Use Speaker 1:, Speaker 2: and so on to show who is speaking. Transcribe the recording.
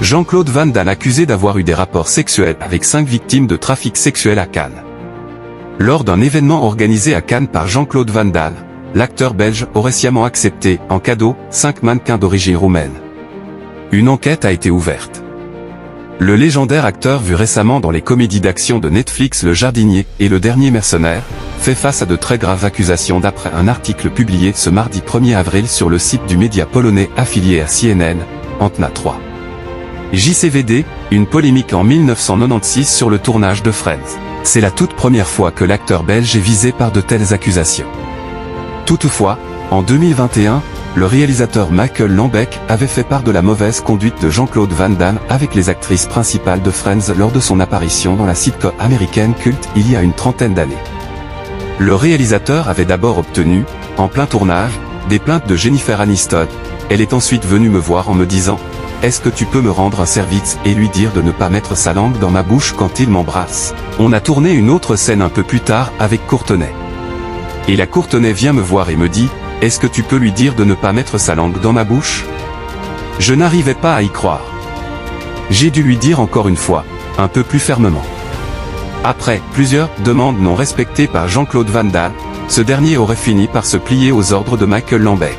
Speaker 1: Jean-Claude Van Damme accusé d'avoir eu des rapports sexuels avec 5 victimes de trafic sexuel à Cannes. Lors d'un événement organisé à Cannes par Jean-Claude Van Damme, l'acteur belge aurait sciemment accepté, en cadeau, 5 mannequins d'origine roumaine. Une enquête a été ouverte. Le légendaire acteur vu récemment dans les comédies d'action de Netflix Le Jardinier et Le Dernier Mercenaire, fait face à de très graves accusations d'après un article publié ce mardi 1er avril sur le site du média polonais affilié à CNN, Antena 3. JCVD, une polémique en 1996 sur le tournage de Friends. C'est la toute première fois que l'acteur belge est visé par de telles accusations. Toutefois, en 2021, le réalisateur Michael Lambeck avait fait part de la mauvaise conduite de Jean-Claude Van Damme avec les actrices principales de Friends lors de son apparition dans la sitcom américaine culte il y a une trentaine d'années. Le réalisateur avait d'abord obtenu, en plein tournage, des plaintes de Jennifer Aniston. Elle est ensuite venue me voir en me disant « Est-ce que tu peux me rendre un service et lui dire de ne pas mettre sa langue dans ma bouche quand il m'embrasse ?» On a tourné une autre scène un peu plus tard avec Courtenay. Et la Courtenay vient me voir et me dit « Est-ce que tu peux lui dire de ne pas mettre sa langue dans ma bouche ?» Je n'arrivais pas à y croire. J'ai dû lui dire encore une fois, un peu plus fermement. Après plusieurs demandes non respectées par Jean-Claude Van Damme, ce dernier aurait fini par se plier aux ordres de Michael Lambeck.